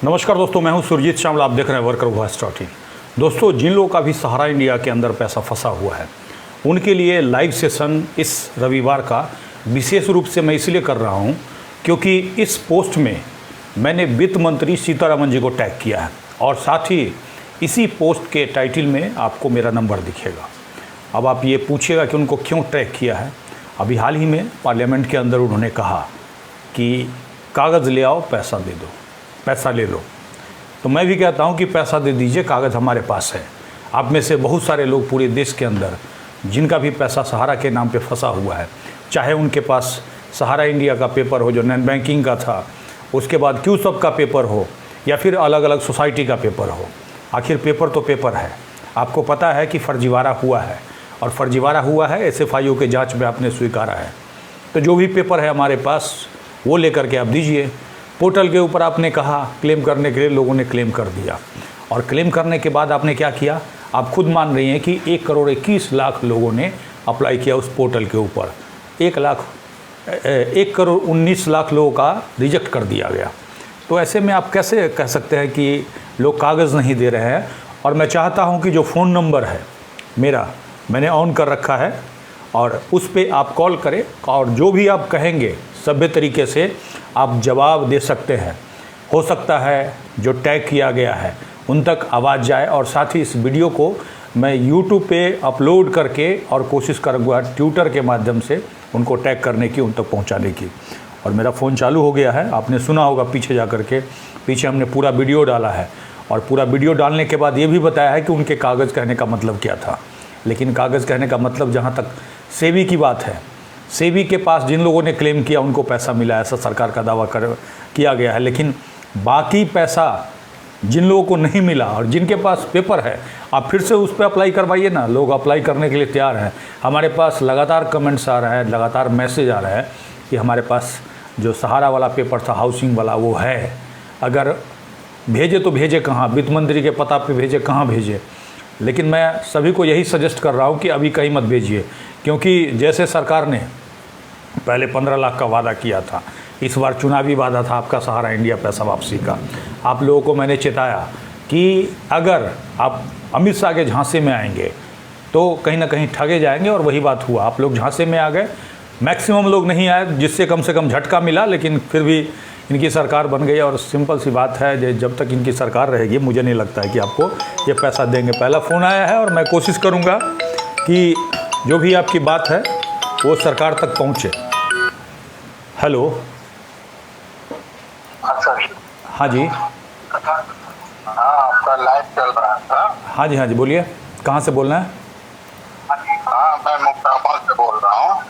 नमस्कार दोस्तों, मैं हूं सुरजीत श्यामल। आप देख रहे हैं वर्कर वॉइस डॉट इन। दोस्तों, जिन लोगों का भी सहारा इंडिया के अंदर पैसा फंसा हुआ है उनके लिए लाइव सेशन इस रविवार का विशेष रूप से मैं इसलिए कर रहा हूं क्योंकि इस पोस्ट में मैंने वित्त मंत्री सीतारमण जी को टैग किया है और साथ ही इसी पोस्ट के टाइटल में आपको मेरा नंबर दिखेगा। अब आप ये पूछिएगा कि उनको क्यों टैग किया है। अभी हाल ही में पार्लियामेंट के अंदर उन्होंने कहा कि कागज़ ले आओ, पैसा दे दो, पैसा ले लो। तो मैं भी कहता हूं कि पैसा दे दीजिए, कागज़ हमारे पास है। आप में से बहुत सारे लोग पूरे देश के अंदर जिनका भी पैसा सहारा के नाम पे फंसा हुआ है, चाहे उनके पास सहारा इंडिया का पेपर हो जो नॉन बैंकिंग का था, उसके बाद क्यूसब का पेपर हो या फिर अलग अलग सोसाइटी का पेपर हो, आखिर पेपर तो पेपर है। आपको पता है कि फर्जीवाड़ा हुआ है और फर्जीवाड़ा हुआ है SFIO के जांच में आपने स्वीकारा है। तो जो भी पेपर है हमारे पास वो लेकर के आप दीजिए। पोर्टल के ऊपर आपने कहा क्लेम करने के लिए, लोगों ने क्लेम कर दिया और क्लेम करने के बाद आपने क्या किया, आप खुद मान रही हैं कि 1,21,00,000 लोगों ने अप्लाई किया उस पोर्टल के ऊपर। 1,19,00,000 लोगों का रिजेक्ट कर दिया गया। तो ऐसे में आप कैसे कह सकते हैं कि लोग कागज़ नहीं दे रहे हैं। और मैं चाहता हूं कि जो फ़ोन नंबर है मेरा, मैंने ऑन कर रखा है और उस पर आप कॉल करें और जो भी आप कहेंगे सभ्य तरीके से आप जवाब दे सकते हैं। हो सकता है जो टैग किया गया है उन तक आवाज़ जाए और साथ ही इस वीडियो को मैं YouTube पे अपलोड करके और कोशिश करूँगा ट्विटर के माध्यम से उनको टैग करने की, उन तक पहुँचाने की। और मेरा फ़ोन चालू हो गया है, आपने सुना होगा पीछे जा कर के, पीछे हमने पूरा वीडियो डाला है और पूरा वीडियो डालने के बाद ये भी बताया है कि उनके कागज़ कहने का मतलब क्या था। लेकिन कागज़ कहने का मतलब जहाँ तक सेबी की बात है, सेबी के पास जिन लोगों ने क्लेम किया उनको पैसा मिला, ऐसा सरकार का दावा किया गया है। लेकिन बाकी पैसा जिन लोगों को नहीं मिला और जिनके पास पेपर है, आप फिर से उस पर अप्लाई करवाइए ना। लोग अप्लाई करने के लिए तैयार हैं। हमारे पास लगातार कमेंट्स आ रहा है, लगातार मैसेज आ रहा है कि हमारे पास जो सहारा वाला पेपर था, हाउसिंग वाला, वो है। अगर भेजे तो भेजे कहाँ, वित्त मंत्री के पता पे भेजे, कहाँ भेजे। लेकिन मैं सभी को यही सजेस्ट कर रहा हूँ कि अभी कहीं मत भेजिए, क्योंकि जैसे सरकार ने पहले 15 लाख का वादा किया था, इस बार चुनावी वादा था आपका सहारा इंडिया पैसा वापसी का। आप लोगों को मैंने चेताया कि अगर आप अमित शाह के झांसे में आएंगे तो कहीं ना कहीं ठगे जाएंगे, और वही बात हुआ। आप लोग झांसे में आ गए, मैक्सिमम लोग नहीं आए, जिससे कम से कम झटका मिला, लेकिन फिर भी इनकी सरकार बन गई। और सिंपल सी बात है, जब तक इनकी सरकार रहेगी मुझे नहीं लगता है कि आपको ये पैसा देंगे। पहला फ़ोन आया है और मैं कोशिश करूँगा कि जो भी आपकी बात है वो सरकार तक पहुँचे। हेलो, हाँ जी, आपका लाइव चल रहा था। हाँ जी बोलिए, कहाँ से बोल रहे हैं? हाँ, मैं मुक्ताबाद से बोल रहा हूँ।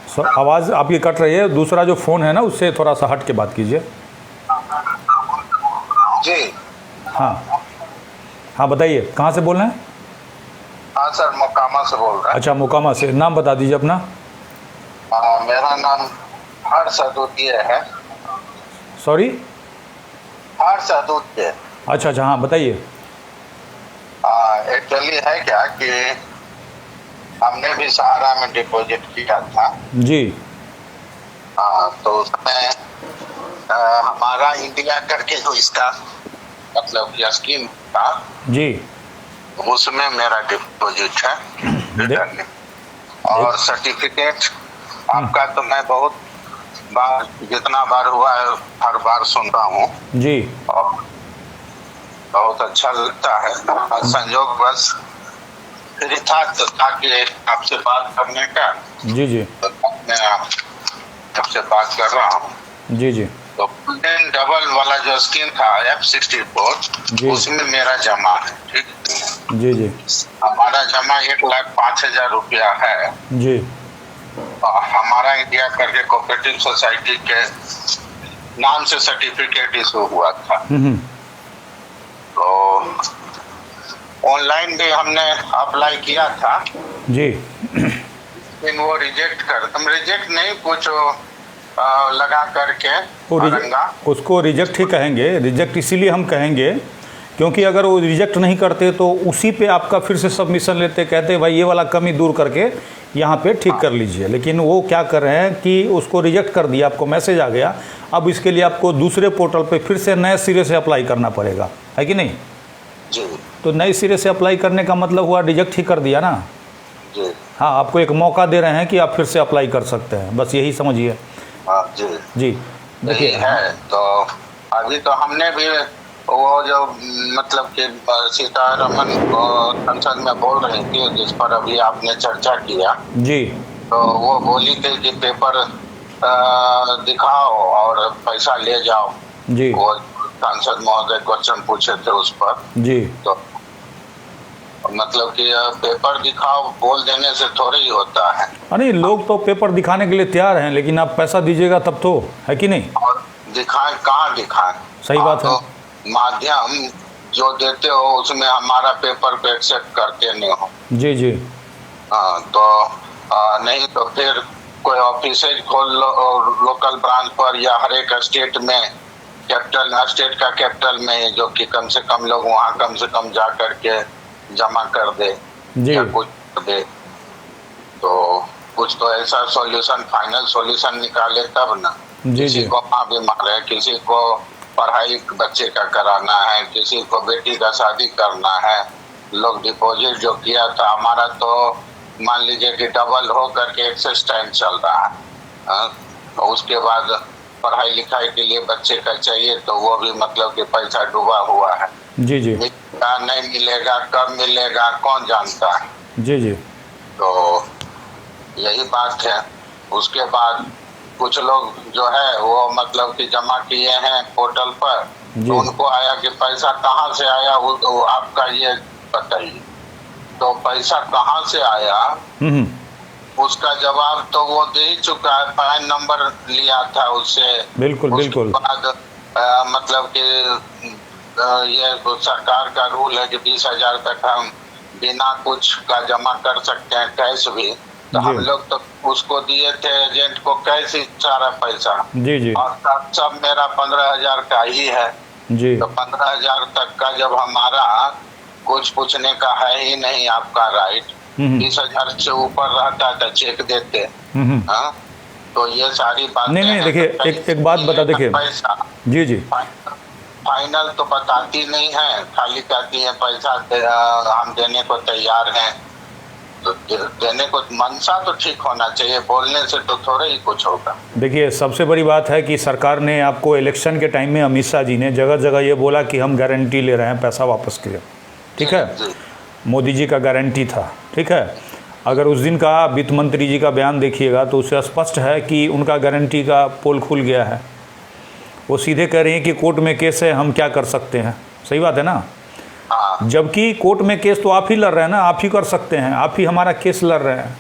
सर, आवाज़ आपकी कट रही है। दूसरा जो फ़ोन है ना, उससे थोड़ा सा हट के बात कीजिए। जी हाँ बताइए, कहाँ से बोल रहे हैं? हाँ सर, मोकामा से बोल रहा है। अच्छा, मोकामा से। नाम बता दीजिए अपना। मेरा नाम हर्ष अद्वितीय है। सॉरी, हर्ष अद्वितीय। अच्छा, हाँ बताइए। एक्चुअली है क्या कि हमने भी सहारा में डिपॉजिट किया था जी। तो उसमें हमारा इंडिया करके जो इसका मतलब कि स्कीम था जी, उसमें मेरा डिपॉजिट है और सर्टिफिकेट आपका तो मैं बहुत बार, जितना बार हुआ है हर बार सुनता हूँ जी, और बहुत अच्छा लगता है। संयोग बस फ्री था तो ताकि आपसे बात करने का, जी, तो मैं आपसे बात कर रहा हूँ। जी। तो डबल वाला जो स्कीम था F64, उसमें मेरा जमा है। ठीक, जी। हमारा जमा 1,05,000 रुपया है जी। हमारा इंडिया करके कोऑपरेटिव सोसाइटी के नाम से सर्टिफिकेट इशू हुआ था। तो ऑनलाइन भी हमने अप्लाई किया था जी, लेकिन वो रिजेक्ट नहीं, कुछ लगा करके उसको रिजेक्ट ही कहेंगे। रिजेक्ट इसीलिए हम कहेंगे क्योंकि अगर वो रिजेक्ट नहीं करते तो उसी पे आपका फिर से सबमिशन लेते, कहते भाई ये वाला कमी दूर करके यहाँ पे ठीक कर लीजिए। लेकिन वो क्या कर रहे हैं कि उसको रिजेक्ट कर दिया, आपको मैसेज आ गया, अब इसके लिए आपको दूसरे पोर्टल पे फिर से नए सिरे से अप्लाई करना पड़ेगा, है कि नहीं? जी तो नए सिरे से अप्लाई करने का मतलब हुआ रिजेक्ट ही कर दिया ना। जी। हाँ, आपको एक मौका दे रहे हैं कि आप फिर से अप्लाई कर सकते हैं, बस यही समझिए। हाँ जी जी देखिए है। तो अभी तो हमने भी वो जो मतलब कि सीतारमन को संसद में बोल रही थी, जिस पर अभी आपने चर्चा किया, जी तो वो बोली थी कि पेपर दिखाओ और पैसा ले जाओ। जी वो सांसद महोदय क्वेश्चन पूछे थे उस पर। जी। तो मतलब कि पेपर दिखाओ बोल देने से थोड़ी ही होता है। अरे लोग तो पेपर दिखाने के लिए तैयार हैं, लेकिन आप पैसा दीजिएगा तब तो, है कि नहीं? और दिखाएं कहाँ दिखाएं? सही बात है। तो माध्यम जो देते हो उसमें हमारा पेपर पे एक्सेप्ट करते नहीं हो। जी जी। हाँ, तो नहीं तो फिर कोई ऑफिस खोल लो लोकल ब्रांच पर, या हर एक स्टेट में कैपिटल, स्टेट का कैपिटल में, जो कि कम से कम लोग वहाँ कम से कम जा करके जमा कर दे जी। या कुछ कर दे। तो कुछ तो ऐसा सॉल्यूशन, फाइनल सॉल्यूशन निकाले तब ना। जी किसी जी। को माँ बीमार है, किसी को पढ़ाई बच्चे का कराना है, किसी को बेटी का शादी करना है। लोग डिपॉजिट जो किया था हमारा, तो मान लीजिए कि डबल हो करके एक्सेस टाइम चल रहा है। तो उसके बाद पढ़ाई लिखाई के लिए बच्चे का चाहिए, तो वो भी मतलब कि पैसा डूबा हुआ है। जी जी। मिलेगा नहीं मिलेगा, कब मिलेगा कौन जानता है। जी जी। तो यही बात है। उसके बाद कुछ लोग जो है वो मतलब कि जमा किए हैं पोर्टल पर, तो उनको आया कि पैसा कहाँ से आया, वो आपका ये बताइए। तो पैसा कहाँ से आया उसका जवाब तो वो दे ही चुका है, पैन नंबर लिया था उससे। बिल्कुल बिल्कुल। बाद मतलब कि ये सरकार का रूल है कि 20,000 तक हम बिना कुछ का जमा कर सकते हैं, कैश भी। तो हम लोग तो उसको दिए थे एजेंट को कैश ही सारा पैसा। जी जी। और सब मेरा 15,000 का ही है जी। तो 15,000 तक का जब हमारा कुछ पूछने का है ही नहीं आपका राइट, 20,000 से ऊपर रहता तो चेक देते। हाँ, तो ये सारी बात नहीं देखिए, एक बात बता, देखिए पैसा जी जी, फाइनल तो बताती नहीं है, खाली कहती है पैसा हम देने को तैयार हैं। तो देने को मनसा तो ठीक होना चाहिए, बोलने से तो थोड़ा ही कुछ होगा। देखिए सबसे बड़ी बात है कि सरकार ने आपको इलेक्शन के टाइम में अमित शाह जी ने जगह जगह ये बोला कि हम गारंटी ले रहे हैं पैसा वापस के लिए, ठीक है। मोदी जी का गारंटी था, ठीक है। अगर उस दिन का वित्त मंत्री जी का बयान देखिएगा तो उससे स्पष्ट है कि उनका गारंटी का पोल खुल गया है। वो सीधे कह रहे हैं कि कोर्ट में केस है, हम क्या कर सकते हैं। सही बात है ना। जबकि कोर्ट में केस तो आप ही लड़ रहे हैं ना, आप ही कर सकते हैं, आप ही हमारा केस लड़ रहे हैं,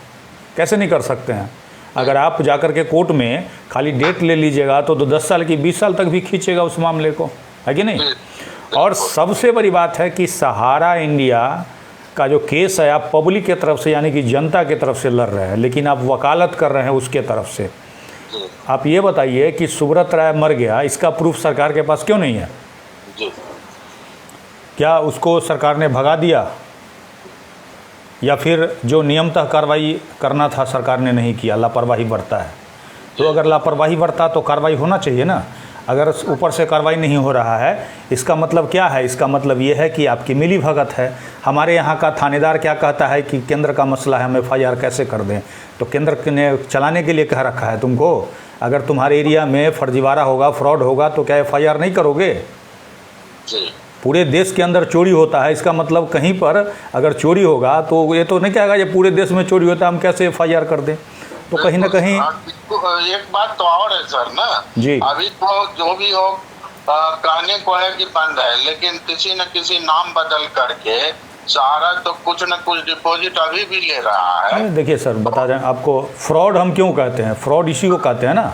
कैसे नहीं कर सकते हैं। अगर आप जाकर के कोर्ट में खाली डेट ले लीजिएगा तो 10 साल की 20 साल तक भी खींचेगा उस मामले को, है कि नहीं। और सबसे बड़ी बात है कि सहारा इंडिया का जो केस है आप पब्लिक के तरफ से यानी कि जनता के तरफ से लड़ रहे हैं, लेकिन आप वकालत कर रहे हैं उसके तरफ से। आप ये बताइए कि सुब्रत राय मर गया, इसका प्रूफ सरकार के पास क्यों नहीं है? क्या उसको सरकार ने भगा दिया, या फिर जो नियमतः कार्रवाई करना था सरकार ने नहीं किया, लापरवाही बरता है? तो अगर लापरवाही बरता तो कार्रवाई होना चाहिए ना। अगर ऊपर से कार्रवाई नहीं हो रहा है, इसका मतलब क्या है? इसका मतलब ये है कि आपकी मिली भगत है। हमारे यहाँ का थानेदार क्या कहता है कि केंद्र का मसला है, हम FIR कैसे कर दें? तो केंद्र ने चलाने के लिए कह रखा है तुमको। अगर तुम्हारे एरिया में फर्जीवाड़ा होगा, फ्रॉड होगा, तो क्या FIR नहीं करोगे? पूरे देश के अंदर चोरी होता है, इसका मतलब कहीं पर अगर चोरी होगा तो ये तो नहीं कहेगा ये पूरे देश में चोरी होता है, हम कैसे FIR कर दें? तो कहीं ना कहीं एक बात तो और है सर ना जी, अभी तो जो भी हो कहने को है कि बंद है, लेकिन किसी न किसी नाम बदल करके सहारा तो कुछ न कुछ डिपॉजिट अभी भी ले रहा है। देखिए सर बता दें आपको, फ्रॉड हम क्यों कहते हैं? फ्रॉड इसी को कहते हैं ना।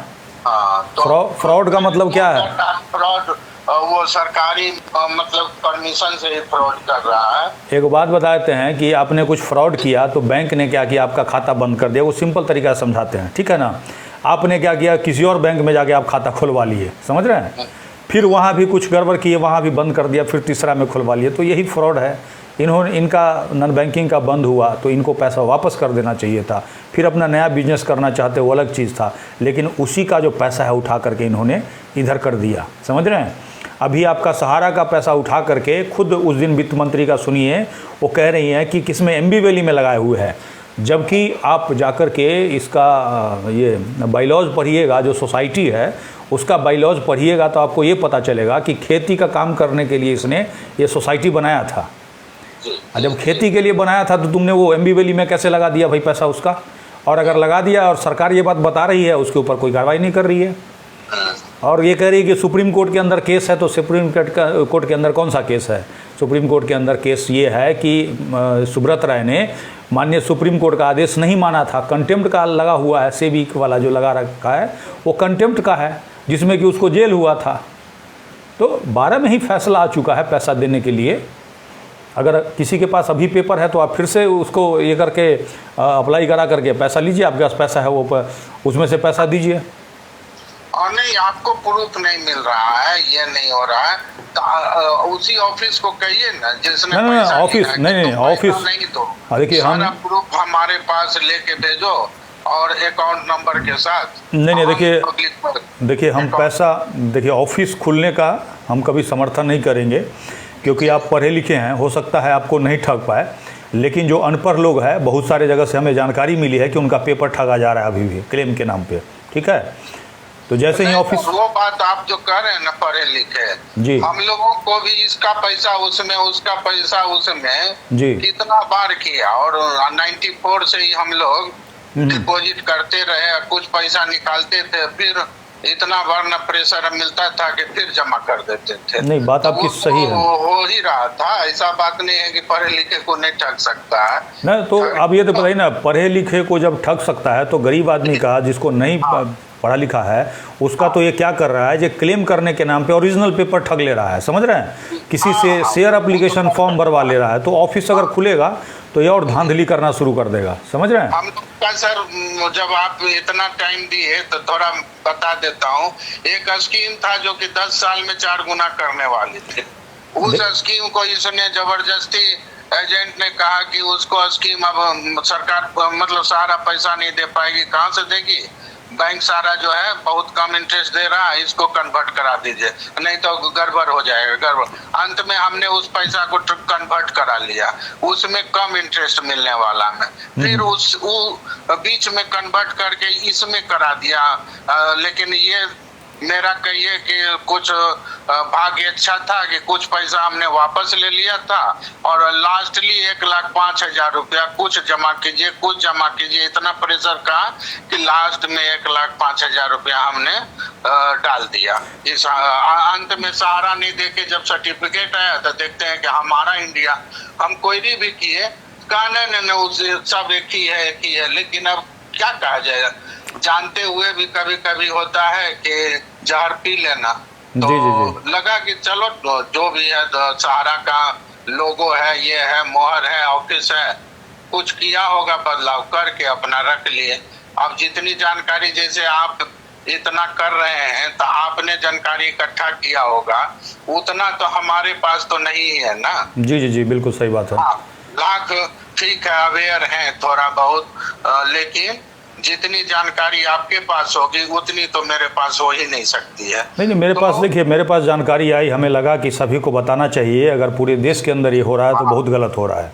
तो फ्रॉड का मतलब क्या है? फ्रॉड वो सरकारी मतलब परमिशन से ही फ्रॉड कर रहा है। एक बात बताते हैं कि आपने कुछ फ्रॉड किया तो बैंक ने क्या किया, आपका खाता बंद कर दिया। वो सिंपल तरीका से समझाते हैं, ठीक है ना। आपने क्या किया, किसी और बैंक में जाके आप खाता खुलवा लिए, समझ रहे हैं। फिर वहाँ भी कुछ गड़बड़ किए, वहाँ भी बंद कर दिया, फिर तीसरा में खुलवा लिए, तो यही फ्रॉड है। इन्होंने इनका नॉन बैंकिंग का बंद हुआ तो इनको पैसा वापस कर देना चाहिए था, फिर अपना नया बिजनेस करना चाहते वो अलग चीज़ था, लेकिन उसी का जो पैसा है उठा करके इन्होंने इधर कर दिया। समझ रहे हैं? अभी आपका सहारा का पैसा उठा करके खुद उस दिन वित्त मंत्री का सुनिए, वो कह रही हैं कि किसमें एमबी वैली में लगाए हुए हैं, जबकि आप जाकर के इसका ये बाइलॉज पढ़िएगा, जो सोसाइटी है उसका बाइलॉज पढ़िएगा तो आपको ये पता चलेगा कि खेती का काम करने के लिए इसने ये सोसाइटी बनाया था। जब खेती के लिए बनाया था तो तुमने वो एमबी वैली में कैसे लगा दिया भाई पैसा उसका? और अगर लगा दिया और सरकार ये बात बता रही है, उसके ऊपर कोई कार्रवाई नहीं कर रही है, और ये कह रही है कि सुप्रीम कोर्ट के अंदर केस है। तो सुप्रीम कोर्ट के अंदर कौन सा केस है? सुप्रीम कोर्ट के अंदर केस ये है कि सुब्रत राय ने माननीय सुप्रीम कोर्ट का आदेश नहीं माना था, कंटेम्प्ट का लगा हुआ है, सेबी वाला जो लगा रखा है वो कंटेम्प्ट का है, जिसमें कि उसको जेल हुआ था। तो 12 में ही फैसला आ चुका है पैसा देने के लिए। अगर किसी के पास अभी पेपर है तो आप फिर से उसको ये करके अप्लाई करा करके पैसा लीजिए, आपके पास पैसा है वो उसमें से पैसा दीजिए। और नहीं, आपको प्रूफ नहीं मिल रहा है, ये नहीं हो रहा है तो उसी ऑफिस को कहिए ना जिसने पैसा ऑफिस नहीं ऑफिस नहीं तो देखिए हम प्रूफ हमारे पास लेके भेजो और अकाउंट नंबर के साथ। नहीं देखिए हम पैसा देखिए ऑफिस खुलने का हम कभी समर्थन नहीं करेंगे, क्योंकि आप पढ़े लिखे हैं, हो सकता है आपको नहीं ठग पाए, लेकिन जो अनपढ़ लोग हैं बहुत सारे जगह से हमें जानकारी मिली है कि उनका पेपर ठगा जा रहा है अभी भी क्लेम के नाम पे। ठीक है, तो जैसे ही ऑफिस वो बात आप जो कर रहे हैं ना पढ़े लिखे जी, हम लोगों को भी इसका पैसा उसमें उसका पैसा उसमें जी कितना बार किया, और 94 से ही हम लोग डिपॉजिट करते रहे, कुछ पैसा निकालते थे, फिर इतना बार न प्रेशर मिलता था कि फिर जमा कर देते थे। नहीं बात तो आपकी सही है, हो ही रहा था। ऐसा बात नहीं है कि पढ़े लिखे को नहीं ठग सकता है ना। तो आप ये तो बताइए ना, पढ़े लिखे को जब ठग सकता है तो गरीब आदमी का, जिसको नहीं पढ़ा लिखा है, उसका तो ये क्या कर रहा है, ये क्लेम करने के नाम पे ओरिजिनल पेपर ठग ले रहा है। समझ रहे हैं? किसी से शेयर एप्लीकेशन फॉर्म भरवा ले रहा है, तो ऑफिस अगर खुलेगा तो ये और धांधली करना शुरू कर देगा। समझ रहे हैं? हम का सर, जब आप इतना टाइम दिए तो थोड़ा बता देता हूँ। एक स्कीम था जो कि 10 साल में 4 गुना करने वाली थी। उस स्कीम को इसने जबरदस्ती, एजेंट ने कहा कि उसको स्कीम अब सरकार मतलब सारा पैसा नहीं दे पाएगी। कहाँ से देगी? बैंक सारा जो है बहुत कम इंटरेस्ट दे रहा है, इसको कन्वर्ट करा दीजिए, नहीं तो गड़बड़ हो जाएगा गड़बड़। अंत में हमने उस पैसा को कन्वर्ट करा लिया, उसमें कम इंटरेस्ट मिलने वाला में, फिर उस बीच में कन्वर्ट करके इसमें करा दिया। लेकिन ये मेरा कहिए कि कुछ भाग्य अच्छा था कि कुछ पैसा हमने वापस ले लिया था, और लास्टली 1,05,000 रुपया कुछ जमा कीजिए कुछ जमा कीजिए, इतना प्रेशर का कि लास्ट में 1,05,000 रुपया हमने डाल दिया। इस अंत में सहारा नहीं देके जब सर्टिफिकेट आया तो देखते हैं कि हमारा इंडिया, हम क्वेरी भी किए, कहने उसे सब एक ही है, लेकिन अब क्या कहा जाएगा, जानते हुए भी कभी कभी होता है कि जहर पी लेना। तो जी। लगा कि चलो जो भी है, तो सहारा का लोगो है, ये है, मोहर है, ऑफिस है, कुछ किया होगा बदलाव करके अपना रख लिए। अब जितनी जानकारी, जैसे आप इतना कर रहे हैं तो आपने जानकारी इकट्ठा किया होगा, उतना तो हमारे पास तो नहीं है ना। जी बिल्कुल सही बात है। लाख ठीक है, अवेयर है थोड़ा बहुत, लेकिन जितनी जानकारी आपके पास होगी उतनी तो मेरे पास हो ही नहीं सकती है। नहीं मेरे पास देखिए, मेरे पास जानकारी आई, हमें लगा कि सभी को बताना चाहिए। अगर पूरे देश के अंदर ये हो रहा है तो बहुत गलत हो रहा है।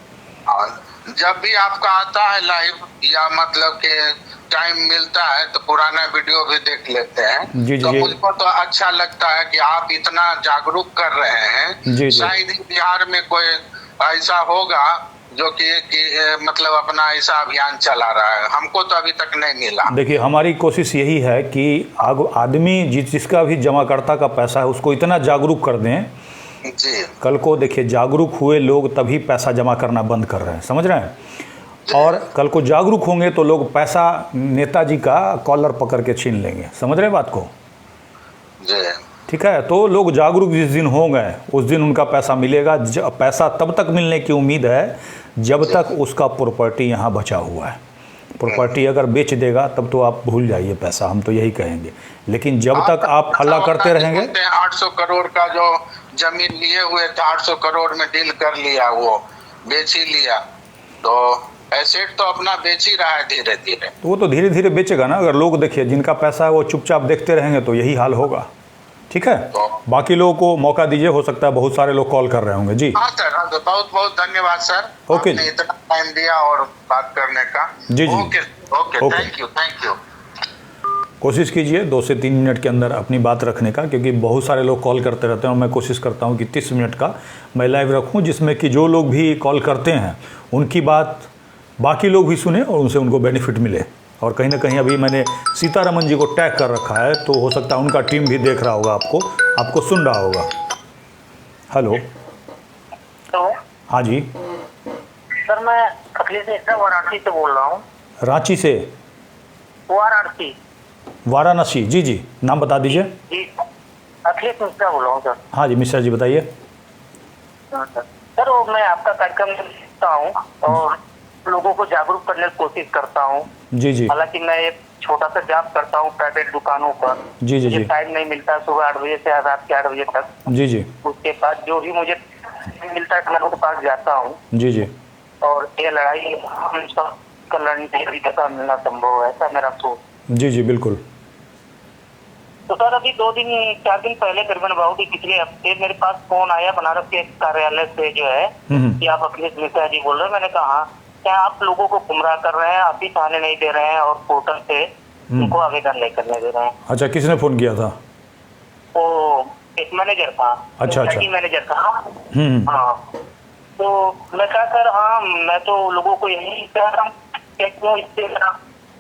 जब भी आपका आता है लाइव या मतलब के टाइम मिलता है तो पुराना वीडियो भी देख लेते हैं। जी तो मुझको तो अच्छा लगता है कि आप इतना जागरूक कर रहे हैं। शायद ही बिहार में कोई ऐसा होगा जो कि मतलब अपना ऐसा अभियान चला रहा है, हमको तो अभी तक नहीं मिला। देखिए हमारी कोशिश यही है कि आदमी जिसका भी जमाकर्ता का पैसा है उसको इतना जागरूक कर दें जी। कल को देखिए जागरूक हुए लोग तभी पैसा जमा करना बंद कर रहे हैं, समझ रहे हैं? और कल को जागरूक होंगे तो लोग पैसा नेताजी का कॉलर पकड़ के छीन लेंगे, समझ रहे बात को? जी। ठीक है, तो लोग जागरूक जिस दिन होंगे उस दिन उनका पैसा मिलेगा। पैसा तब तक मिलने की उम्मीद है जब तक उसका प्रॉपर्टी यहाँ बचा हुआ है। प्रॉपर्टी अगर बेच देगा तब तो आप भूल जाइए पैसा, हम तो यही कहेंगे। लेकिन जब तक आप हल्ला करते रहेंगे, 800 करोड़ का जो जमीन लिए हुए थे, 800 करोड़ में डील कर लिया वो, बेच ही लिया, तो एसेट तो अपना बेच ही रहा है धीरे धीरे। तो वो तो धीरे धीरे बेचेगा ना। अगर लोग देखिए जिनका पैसा है वो चुपचाप देखते रहेंगे तो यही हाल होगा। ठीक है, तो बाकी लोगों को मौका दीजिए, हो सकता है बहुत सारे लोग कॉल कर रहे होंगे। जी हाँ सर, हाँ, तो बहुत बहुत धन्यवाद सर, ओके। आपने इतना टाइम दिया और बात करने का। जी, जी। Okay okay, okay. Thank you. कोशिश कीजिए 2 से 3 मिनट के अंदर अपनी बात रखने का, क्योंकि बहुत सारे लोग कॉल करते रहते हैं और मैं कोशिश करता हूं कि 30 मिनट का मैं लाइव रखूं, जिसमें कि जो लोग भी कॉल करते हैं उनकी बात बाकी लोग भी सुने और उनसे उनको बेनिफिट मिले। और कहीं ना कहीं अभी मैंने सीतारमन जी को टैग कर रखा है, तो हो सकता है उनका टीम भी देख रहा होगा, आपको सुन रहा होगा। हेलो, तो हाँ जी सर, मैं अखिलेश मिश्रा वाराणसी से बोल रहा हूँ। रांची से? वाराणसी, वाराणसी, जी जी, नाम बता दीजिए। जी अखिलेश मिश्रा बोल रहा हूँ सर। हाँ जी मिश्रा जी बताइए। हाँ सर, वो मैं आपका कार्यक्रम देखता हूँ और लोगों को जागरूक करने की कोशिश करता हूँ। जी जी हालांकि मैं एक छोटा सा जॉब करता हूँ प्राइवेट दुकानों पर। जी जी मुझे जी टाइम नहीं मिलता सुबह 8 बजे से रात के 8 बजे तक। जी जी उसके बाद जो भी मुझे मिलता है मैं उनके पास जाता हूँ जी जी और ये लड़ाई हम सब का लड़ने के लिए जगह मिलना संभव है, ऐसा मेरा सोच। जी जी बिल्कुल। तो सर, अभी 4 दिन पहले करीबन बहुत ही पिछले हफ्ते मेरे पास फोन आया बनारस के कार्यालय से, जो है कि आप अखिलेश मिश्रा जी बोल रहे हैं। मैंने कहा क्या आप लोगों को गुमराह कर रहे हैं, आप भी थाने नहीं दे रहे हैं और पोर्टल से उनको आवेदन नहीं करने दे रहे हैं। अच्छा, किसने फ़ोन किया था? वो एक मैनेजर था। अच्छा, अच्छा। मैनेजर था। हम्म। हाँ, तो मैं कहा सर, हाँ मैं तो लोगों को यही कह रहा हूँ क्यों इससे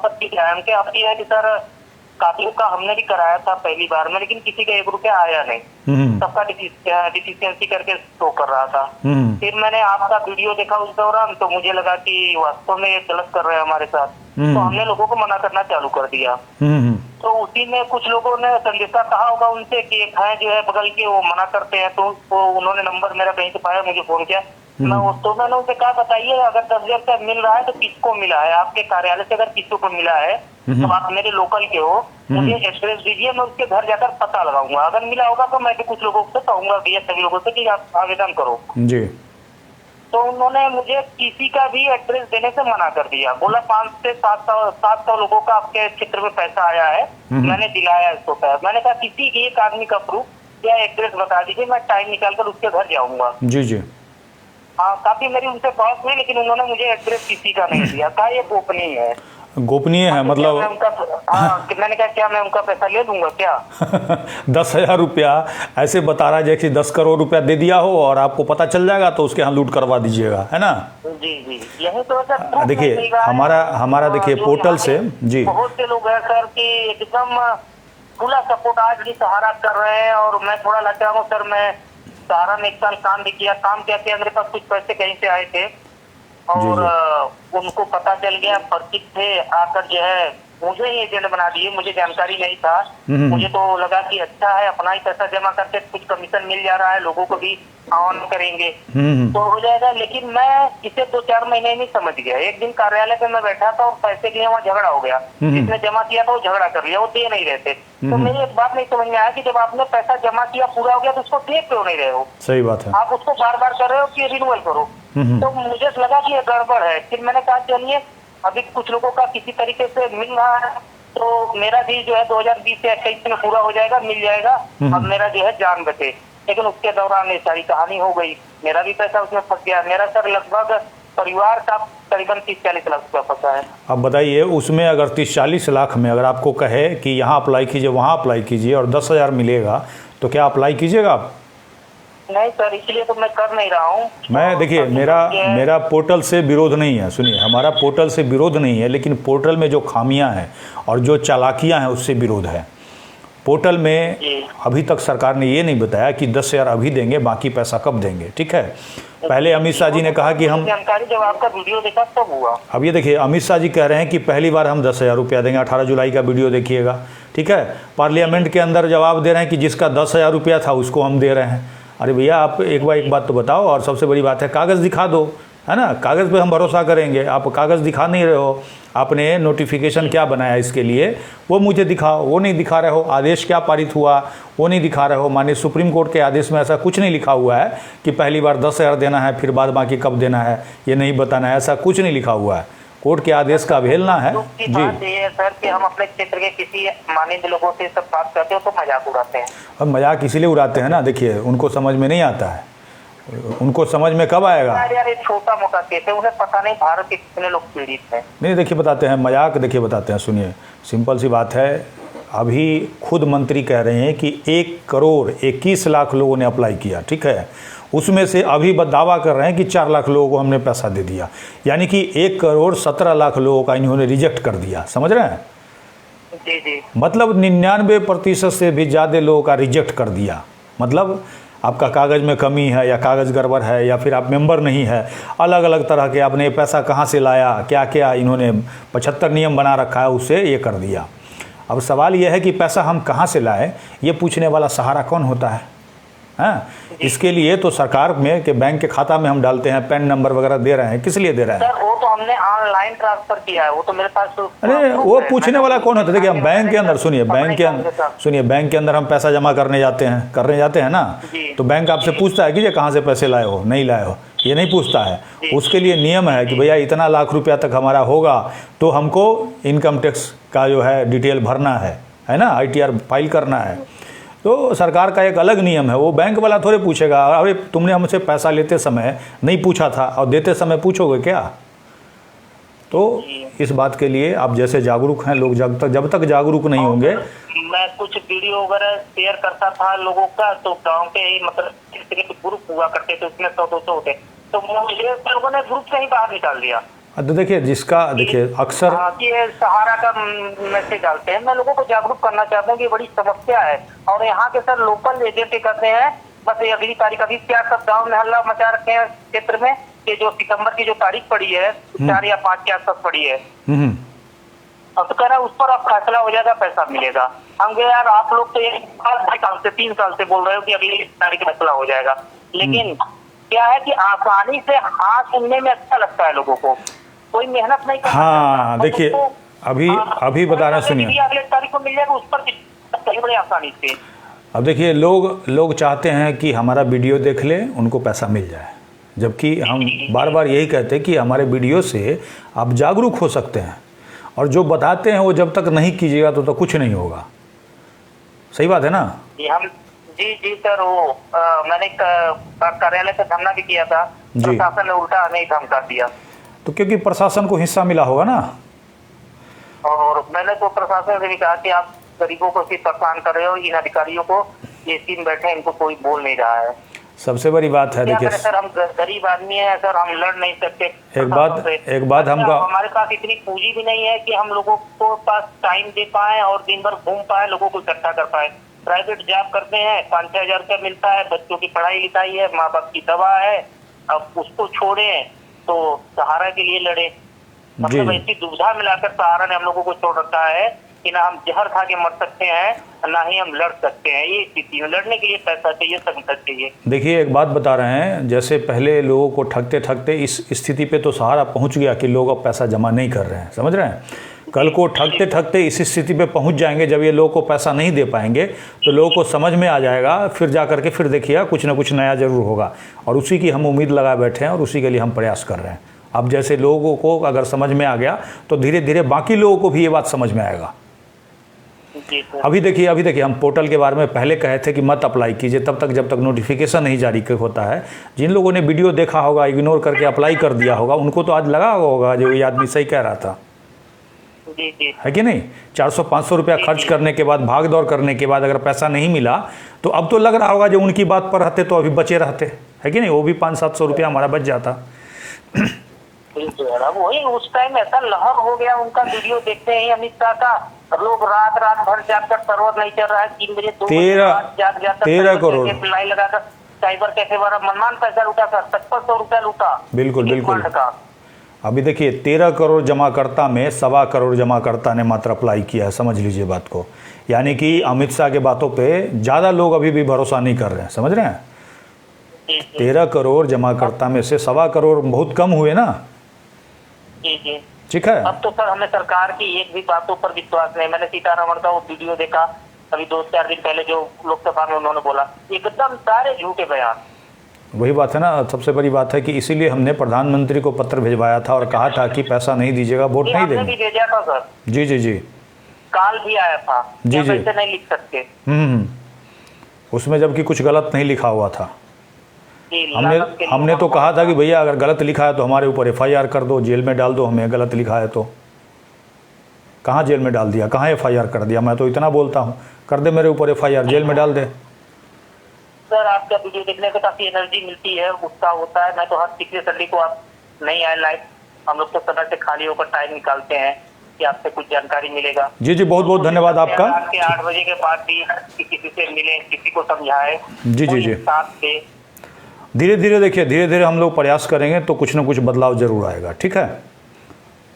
आपकी है कि सर काफी का हमने भी कराया था पहली बार में, लेकिन किसी का 1 रुपया आया नहीं। सबका डिफिशियंसी करके शो कर रहा था। फिर मैंने आपका वीडियो देखा उस दौरान, तो मुझे लगा कि वास्तव में ये गलत कर रहे हैं हमारे साथ। तो हमने लोगों को मना करना चालू कर दिया। तो उसी में कुछ लोगों ने संदेशा कहा होगा उनसे कि एक है जो है बगल के, वो मना करते हैं, तो उन्होंने नंबर मेरा कहीं से पाया, मुझे फोन किया। मैंने उनसे कहा बताइए अगर 10,000 रुपया मिल रहा है तो किसको मिला है, आपके कार्यालय से अगर किसी को मिला है तो आप मेरे लोकल के हो, मुझे एड्रेस दीजिए, मैं उसके घर जाकर पता लगाऊंगा। अगर मिला होगा तो मैं भी कुछ लोगों से कहूंगा भैया सभी लोगों से कि आप आवेदन करो जी। तो उन्होंने मुझे किसी का भी एड्रेस देने से मना कर दिया। बोला 500 से 700 लोगों का आपके क्षेत्र में पैसा आया है, मैंने दिलाया इसको पैसा। मैंने कहा किसी एक आदमी का प्रूफ या एड्रेस बता दीजिए, मैं टाइम निकाल कर उसके घर जाऊंगा। जी जी। हाँ, काफी मेरी उनसे बहस हुई, लेकिन उन्होंने मुझे एड्रेस किसी का नहीं दिया। कहा ये गोपनीय है। गोपनीय है मतलब? मैंने कहा क्या मैं उनका पैसा ले लूंगा क्या? 10,000 रुपया ऐसे बता रहा है जैसे 10 करोड़ रुपया दे दिया हो और आपको पता चल जाएगा तो उसके यहाँ लूट करवा दीजिएगा, है ना? जी जी, यही तो देखिए हमारा देखिए पोर्टल से जी बहुत से लोग हैं सर कि एकदम खुला सपोर्ट आज भी सहारा कर रहे हैं। और मैं थोड़ा लगा हूँ सर, मैं सहारा में 1 साल काम भी किया। काम क्या किया, मेरे पास कुछ पैसे कहीं से आए थे और उनको पता चल गया, परिचित थे, आकर जो है मुझे ही एजेंट बना दिए। मुझे जानकारी नहीं था, मुझे तो लगा कि अच्छा है अपना ही पैसा जमा करके कुछ कमीशन मिल जा रहा है, लोगों को भी ऑन करेंगे तो हो जाएगा। लेकिन मैं इसे 2-4 महीने नहीं समझ गया। एक दिन कार्यालय पे मैं बैठा था और पैसे के लिए वहाँ झगड़ा हो गया। जिसने जमा किया था वो झगड़ा कर लिया, वो दे नहीं रहे थे। तो मेरी एक बात नहीं समझ में आया कि जब आपने पैसा जमा किया पूरा हो गया तो उसको दे क्यों नहीं रहे हो? सही बात है, आप उसको बार बार कर रहे हो कि रिन्यूअल करो। तो मुझे लगा कि ये गड़बड़ है। फिर मैंने कहा चलिए अभी कुछ लोगों का किसी तरीके से मिल रहा है तो मेरा भी जो है 2020 से 28 में पूरा हो जाएगा, मिल जाएगा। अब मेरा जो है जान बचे। लेकिन उसके दौरान ये सारी कहानी हो गई, मेरा भी पैसा उसमें फंस गया। मेरा सर लगभग परिवार का करीबन 30-40 लाख रुपया फंसा है। अब बताइए उसमें अगर 30-40 लाख में अगर आपको कहे कि यहाँ अप्लाई कीजिए वहाँ अप्लाई कीजिए और 10,000 मिलेगा तो क्या अप्लाई कीजिएगा आप? नहीं सर, इसलिए तो मैं कर नहीं रहा हूँ। मैं देखिए मेरा पोर्टल से विरोध नहीं है, सुनिए हमारा पोर्टल से विरोध नहीं है, लेकिन पोर्टल में जो खामियां हैं और जो चालाकियां हैं उससे विरोध है। पोर्टल में अभी तक सरकार ने ये नहीं बताया कि 10,000 अभी देंगे बाकी पैसा कब देंगे, ठीक है? पहले अमित शाह जी ने कहा कि हम जानकारी जब आपका वीडियो देखा तब हुआ। अब ये देखिए अमित शाह जी कह रहे हैं कि पहली बार हम 10,000 रुपया देंगे। 18 जुलाई का वीडियो देखिएगा, ठीक है? पार्लियामेंट के अंदर जवाब दे रहे हैं कि जिसका 10,000 रुपया था उसको हम दे रहे हैं। अरे भैया आप एक बात तो बताओ, और सबसे बड़ी बात है कागज़ दिखा दो है ना। कागज़ पे हम भरोसा करेंगे, आप कागज़ दिखा नहीं रहे हो, आपने नोटिफिकेशन क्या बनाया इसके लिए वो मुझे दिखाओ, वो नहीं दिखा रहे हो। आदेश क्या पारित हुआ वो नहीं दिखा रहे हो। माननीय सुप्रीम कोर्ट के आदेश में ऐसा कुछ नहीं लिखा हुआ है कि पहली बार 10,000 देना है फिर बाद बाकी कब देना है ये नहीं बताना है, ऐसा कुछ नहीं लिखा हुआ है। कोर्ट के आदेश का अवहेलना है। जी बात ये है सर कि हम अपने क्षेत्र के किसी मानिंद लोगों से सब बात करते हो तो मजाक उड़ाते हैं। अब मजाक इसीलिए उड़ाते हैं ना, देखिए उनको समझ में नहीं आता है, उनको समझ में कब आएगा। यार ये छोटा मोटा केस है, उन्हें पता नहीं भारत के कितने लोग पीड़ित हैं। नहीं देखिए बताते हैं, मजाक देखिए बताते हैं, सुनिए सिंपल सी बात है। अभी खुद मंत्री कह रहे हैं कि 1,21,00,000 लोगों ने अप्लाई किया, ठीक है, उसमें से अभी दावा कर रहे हैं कि 4 लाख लोगों को हमने पैसा दे दिया, यानी कि 1,17,00,000 लोगों का इन्होंने रिजेक्ट कर दिया, समझ रहे हैं। जी जी मतलब 99% से भी ज़्यादा लोगों का रिजेक्ट कर दिया। मतलब आपका कागज़ में कमी है या कागज़ गड़बड़ है या फिर आप मेंबर नहीं है, अलग अलग तरह के आपने पैसा कहाँ से लाया, क्या क्या इन्होंने 75 नियम बना रखा है, उससे ये कर दिया। अब सवाल ये है कि पैसा हम कहाँ से लाएं, ये पूछने वाला सहारा कौन होता है? हाँ, इसके लिए तो सरकार में कि बैंक के खाता में हम डालते हैं, पैन नंबर वगैरह दे रहे हैं, किस लिए दे रहे हैं? सर वो तो हमने ऑनलाइन ट्रांसफर किया है, वो तो मेरे पास तो अरे वो पूछने वाला कौन होता है? देखिए हम बैंक के अंदर सुनिए, बैंक के अंदर हम पैसा जमा करने जाते हैं ना, तो बैंक आपसे पूछता है कि ये कहाँ से पैसे लाए हो, नहीं लाए हो, ये नहीं पूछता है। उसके लिए नियम है कि भैया इतना लाख रुपया तक हमारा होगा तो हमको इनकम टैक्स का जो है डिटेल भरना है ना, ITR फाइल करना है। तो सरकार का एक अलग नियम है, वो बैंक वाला थोड़े पूछेगा अरे तुमने हमसे पैसा लेते समय नहीं पूछा था और देते समय पूछोगे क्या? तो इस बात के लिए आप जैसे जागरूक हैं लोग, जब तक जागरूक नहीं होंगे। मैं कुछ वीडियो वगैरह शेयर करता था लोगों का, तो गांव के ही मतलब ग्रुप हुआ करते थे, उसमें 100-200 होते, तो मुझे लोगों ने ग्रुप से ही बाहर निकाल दिया। तो देखिए देखिए अक्सर कि सहारा का मैसेज डालते हैं। मैं लोगों को जागरूक करना चाहता हूँ कि बड़ी समस्या है, और यहाँ के सर लोकल एजेंट करते हैं बस ये अगली तारीख, अभी क्या सब गाँव में हल्ला मचा रखे हैं क्षेत्र में कि जो सितंबर की जो तारीख पड़ी है 4 या 5 के आसपास पड़ी है, अब तो कह रहा है उस पर अब फैसला हो जाएगा, पैसा मिलेगा। हम कहे यार आप लोग तो 1 साल से 3 साल से बोल रहे हो कि अगली तारीख फैसला हो जाएगा, लेकिन क्या है कि आसानी से हाँ सुनने में अच्छा लगता है लोगों को, कोई मेहनत नहीं करता। हाँ देखिए अभी बता रहे, सुनिए अगले तारीख को मिल जाएगा, उस पर बड़ी आसानी से। अब देखिए लोग चाहते हैं कि हमारा वीडियो देख ले उनको पैसा मिल जाए, जबकि हम बार बार यही कहते हैं कि हमारे वीडियो से आप जागरूक हो सकते हैं, और जो बताते हैं वो जब तक नहीं कीजिएगा तो कुछ नहीं होगा। सही बात है ना? जी सर, वो मैंने कार्यालय से धरना भी किया था, प्रशासन ने उल्टा हमें ही धमका दिया। तो क्योंकि प्रशासन को हिस्सा मिला होगा ना, और मैंने तो प्रशासन से भी कहा कि आप गरीबों को सिर्फ परेशान कर रहे हो, इन अधिकारियों को ये टीम बैठे इनको कोई बोल नहीं रहा है। सबसे बड़ी बात है देखिए सर, हम गरीब आदमी है सर, हम लड़ नहीं सकते। एक बात हमारे पास इतनी पूंजी भी नहीं है कि हम लोगों को पास टाइम दे पाए और दिन भर घूम पाए, लोगों को इकट्ठा कर पाए। प्राइवेट जॉब करते हैं, 5-6 हजार रुपया मिलता है, बच्चों की पढ़ाई लिखाई है, माँ बाप की दवा है, अब उसको छोड़े तो सहारा के लिए लड़े। मतलब ऐसी दुविधा मिलाकर सहारा ने हम लोगों को छोड़ रखा है कि ना हम जहर खा के मर सकते हैं, ना ही हम लड़ सकते हैं। ये स्थिति है, लड़ने के लिए पैसा चाहिए, संकट चाहिए। देखिए एक बात बता रहे हैं, जैसे पहले लोगों को ठगते ठगते इस स्थिति पे तो सहारा पहुंच गया कि लोग अब पैसा जमा नहीं कर रहे हैं, समझ रहे हैं। कल को ठगते ठगते इस स्थिति पे पहुंच जाएंगे, जब ये लोगों को पैसा नहीं दे पाएंगे तो लोगों को समझ में आ जाएगा, फिर जा करके फिर देखिएगा कुछ ना कुछ नया जरूर होगा, और उसी की हम उम्मीद लगा बैठे हैं और उसी के लिए हम प्रयास कर रहे हैं। अब जैसे लोगों को अगर समझ में आ गया तो धीरे धीरे बाकी लोगों को भी ये बात समझ में आएगा। अभी देखिए हम पोर्टल के बारे में पहले कहे थे कि मत अप्लाई कीजिए तब तक जब तक नोटिफिकेशन नहीं जारी होता है। जिन लोगों ने वीडियो देखा होगा, इग्नोर करके अप्लाई कर दिया होगा, उनको तो आज लगा होगा जो ये आदमी सही कह रहा था, है कि नहीं। 400-500 रुपया खर्च करने के बाद, भाग दौड़ करने के बाद अगर पैसा नहीं मिला तो अब तो लग रहा होगा जो उनकी बात पर रहते तो अभी बचे रहते, है कि नहीं, वो भी 500-700 रुपया हमारा बच जाता। वही उस टाइम ऐसा लहर हो गया उनका वीडियो देखते ही अमित शाह का, लोग रात भर जाकर सर्वर नहीं चल रहा है, 3 बजे 2 बजे 13 करोड़ लाई लगाकर साइबर कैफे वाला मनमान पैसा लूटा सर, 5500 रुपया लूटा। बिल्कुल। अभी देखिए 13 करोड़ जमाकर्ता में 1.25 करोड़ जमाकर्ता ने मात्र अप्लाई किया है, समझ लीजिए बात को। यानी कि अमित शाह के बातों पे ज़्यादा लोग अभी भी भरोसा नहीं कर रहे हैं, समझ रहे हैं। जी जी 13 करोड़ जमाकर्ता में से 1.25 करोड़ बहुत कम हुए ना। जी जी। ठीक है, अब तो सर हमें सरकार की एक भी बातों पर विश्वास नहीं। मैंने सीतारमण का वो वीडियो देखा अभी 2-4 दिन पहले जो लोकसभा में उन्होंने बोला, एकदम सारे झूठे बयान। वही बात है ना, सबसे बड़ी बात है कि इसीलिए हमने प्रधानमंत्री को पत्र भिजवाया था और कहा था कि पैसा नहीं दीजिएगा, वोट नहीं हमने भी देंगे। भेजा था सर, जी जी जी काल भी आया था। जी, आप जी। ऐसे नहीं लिख सकते। उसमें जबकि कुछ गलत नहीं लिखा हुआ था। जी, हमने लानत के लिए हमने तो कहा था कि भैया अगर गलत लिखा है तो हमारे ऊपर FIR कर दो, जेल में डाल दो हमें, गलत लिखा है तो। कहाँ जेल में डाल दिया, कहाँ FIR कर दिया? मैं तो इतना बोलता हूँ, कर दे मेरे ऊपर FIR, जेल में डाल दे। सर आपका वीडियो देखने को काफी एनर्जी मिलती है, उत्साह होता है। मैं तो हर तीसरे संडे को आप नहीं आए लाइव, हम लोग तो समय से खाली होकर टाइम निकालते हैं कि आपसे कुछ जानकारी मिलेगा। जी जी, बहुत बहुत धन्यवाद आपका। रात के 8 बजे के बाद भी कि किसी से मिले, किसी को समझाए, जी, जी, जी। साथ दे। धीरे धीरे देखिए, धीरे धीरे हम लोग प्रयास करेंगे तो कुछ ना कुछ बदलाव जरूर आएगा। ठीक है,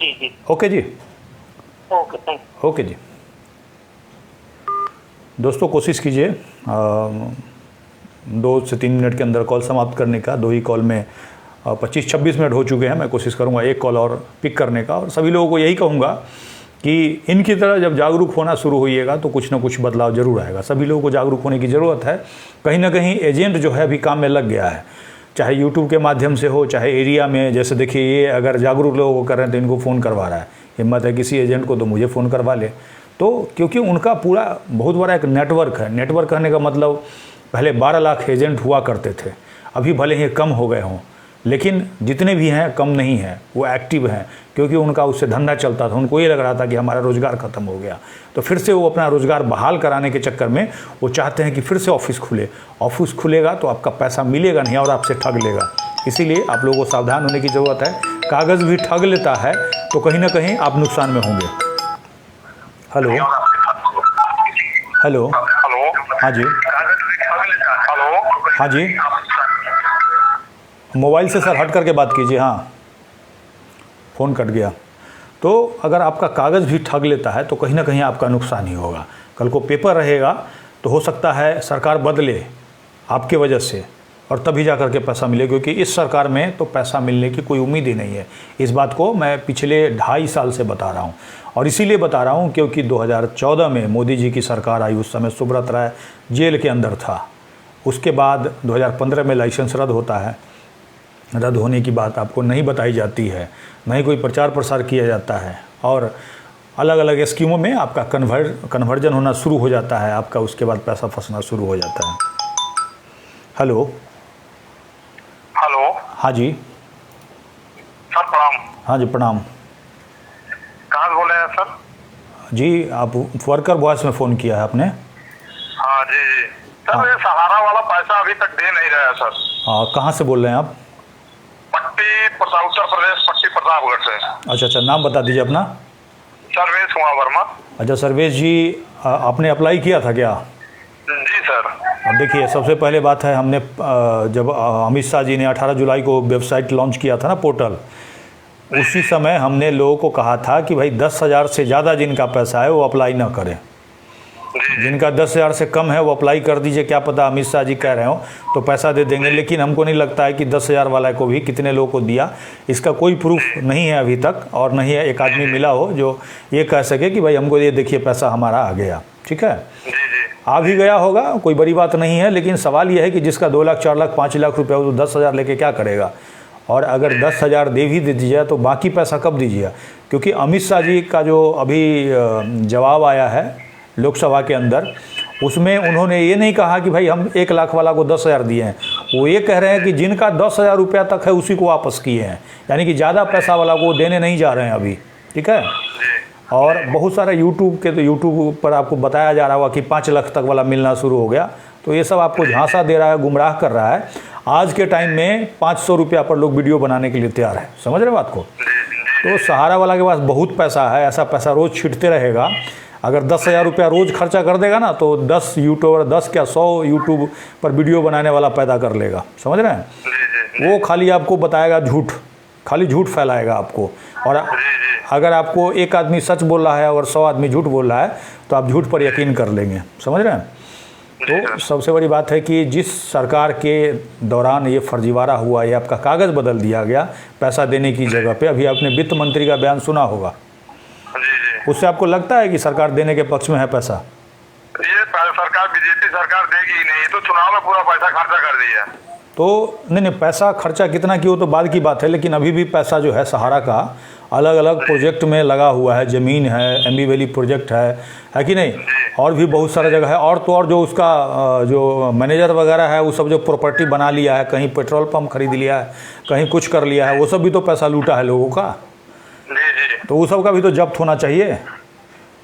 जी जी, ओके जी, ओके, थैंक यू। ओके जी। दोस्तों कोशिश कीजिए 2 से 3 मिनट के अंदर कॉल समाप्त करने का। 2 ही कॉल में 25-26 मिनट हो चुके हैं। मैं कोशिश करूंगा 1 कॉल और पिक करने का, और सभी लोगों को यही कहूंगा कि इनकी तरह जब जागरूक होना शुरू होइएगा तो कुछ ना कुछ बदलाव जरूर आएगा। सभी लोगों को जागरूक होने की ज़रूरत है। कहीं ना कहीं एजेंट जो है अभी काम में लग गया है, चाहे यूट्यूब के माध्यम से हो, चाहे एरिया में। जैसे देखिए, ये अगर जागरूक लोगों को कर रहे हैं तो इनको फ़ोन करवा रहा है। हिम्मत है किसी एजेंट को तो मुझे फ़ोन करवा ले। तो क्योंकि उनका पूरा बहुत बड़ा एक नेटवर्क है। नेटवर्क कहने का मतलब पहले 12 लाख एजेंट हुआ करते थे, अभी भले ही कम हो गए हों, लेकिन जितने भी हैं कम नहीं हैं, वो एक्टिव हैं, क्योंकि उनका उससे धंधा चलता था। उनको ये लग रहा था कि हमारा रोज़गार ख़त्म हो गया, तो फिर से वो अपना रोज़गार बहाल कराने के चक्कर में वो चाहते हैं कि फिर से ऑफिस खुले। ऑफिस खुलेगा तो आपका पैसा मिलेगा नहीं और आपसे ठग लेगा। इसीलिए आप लोगों को सावधान होने की ज़रूरत है। कागज़ भी ठग लेता है तो कहीं ना कहीं आप नुकसान में होंगे। हेलो हेलो, हेलो, हाँ जी, हेलो, हाँ जी, मोबाइल से सर हट करके बात कीजिए। हाँ, फ़ोन कट गया। तो अगर आपका कागज़ भी ठग लेता है तो कहीं ना कहीं आपका नुकसान ही होगा। कल को पेपर रहेगा तो हो सकता है सरकार बदले आपके वजह से, और तभी जा कर के पैसा मिले, क्योंकि इस सरकार में तो पैसा मिलने की कोई उम्मीद ही नहीं है। इस बात को मैं पिछले 2.5 साल से बता रहा हूँ, और इसीलिए बता रहा हूँ क्योंकि 2014 में मोदी जी की सरकार आई। उस समय सुब्रत राय जेल के अंदर था। उसके बाद 2015 में लाइसेंस रद्द होता है। रद्द होने की बात आपको नहीं बताई जाती है, नहीं कोई प्रचार प्रसार किया जाता है, और अलग अलग स्कीमों में आपका कन्वर्जन होना शुरू हो जाता है आपका। उसके बाद पैसा फंसना शुरू हो जाता है। हेलो, हेलो, हाँ जी, सर प्रणाम। हाँ जी, प्रणाम कहाँ से बोल रहे हैं सर? जी। आप वर्कर वॉइस में फ़ोन किया है आपने? हाँ जी जी सर, ये सहारा वाला पैसा अभी तक दे नहीं रहा है सर। हाँ, कहाँ से बोल रहे हैं आप? उत्तर प्रदेश, पट्टी प्रतापगढ़ से। अच्छा अच्छा, नाम बता दीजिए अपना। सर्वेश कुमार वर्मा। अच्छा सर्वेश जी, आपने अप्लाई किया था क्या? जी सर। अब देखिए, सबसे पहले बात है, हमने जब अमित शाह जी ने 18 जुलाई को वेबसाइट लॉन्च किया था ना, पोर्टल, उसी समय हमने लोगों को कहा था कि भाई 10,000 से ज़्यादा जिनका पैसा है वो अप्लाई ना करें। जिनका 10,000 से कम है वो अप्लाई कर दीजिए। क्या पता अमित शाह जी कह रहे हो तो पैसा दे देंगे। लेकिन हमको नहीं लगता है कि 10,000 वाला को भी कितने लोगों को दिया, इसका कोई प्रूफ नहीं है अभी तक, और नहीं है एक आदमी मिला हो जो ये कह सके कि भाई हमको ये देखिए पैसा हमारा आ गया। ठीक है, आ भी गया होगा, कोई बड़ी बात नहीं है। लेकिन सवाल यह है कि जिसका 2 लाख, 4 लाख, 5 लाख रुपये हो तो 10,000 लेके क्या करेगा? और अगर 10,000 दे भी दीजिए तो बाकी पैसा कब दीजिए? क्योंकि अमित शाह जी का जो अभी जवाब आया है लोकसभा के अंदर, उसमें उन्होंने ये नहीं कहा कि भाई हम 1 लाख वाला को 10,000 दिए हैं। वो ये कह रहे हैं कि जिनका 10,000 रुपया तक है उसी को वापस किए हैं, यानी कि ज़्यादा पैसा वाला को देने नहीं जा रहे हैं अभी। ठीक है, और बहुत सारा यूट्यूब पर आपको बताया जा रहा होगा कि 5 लाख तक वाला मिलना शुरू हो गया। तो ये सब आपको झांसा दे रहा है, गुमराह कर रहा है। आज के टाइम में 500 रुपया पर लोग वीडियो बनाने के लिए तैयार है। समझ रहे बात को? तो सहारा वाला के पास बहुत पैसा है, ऐसा पैसा रोज़ छिटते रहेगा। अगर 10,000 रुपया रोज़ खर्चा कर देगा ना तो 10 यूट्यूबर, 10 क्या 100 यूट्यूब पर वीडियो बनाने वाला पैदा कर लेगा। समझ रहे हैं? वो खाली आपको बताएगा झूठ, खाली झूठ फैलाएगा आपको। और अगर आपको एक आदमी सच बोल रहा है और 100 आदमी झूठ बोल रहा है तो आप झूठ पर यकीन कर लेंगे। समझ रहे हैं? तो सबसे बड़ी बात है कि जिस सरकार के दौरान ये फर्जीवाड़ा हुआ, ये आपका कागज़ बदल दिया गया पैसा देने की जगह पे, अभी आपने वित्त मंत्री का बयान सुना होगा, उससे आपको लगता है कि सरकार देने के पक्ष में है पैसा? ये सरकार बीजेपी सरकार देगी ही नहीं, तो चुनाव में पूरा पैसा खर्चा कर दिया। तो नहीं, पैसा खर्चा कितना की वो तो बाद की बात है, लेकिन अभी भी पैसा जो है सहारा का अलग अलग प्रोजेक्ट में लगा हुआ है, ज़मीन है, एमबी वैली प्रोजेक्ट है कि नहीं, और भी बहुत सारा जगह है, और तो और जो उसका जो मैनेजर वगैरह है वो सब जो प्रॉपर्टी बना लिया है, कहीं पेट्रोल पंप खरीद लिया है, कहीं कुछ कर लिया है, वो सब भी तो पैसा लूटा है लोगों का। तो वो सब का भी तो जब्त होना चाहिए।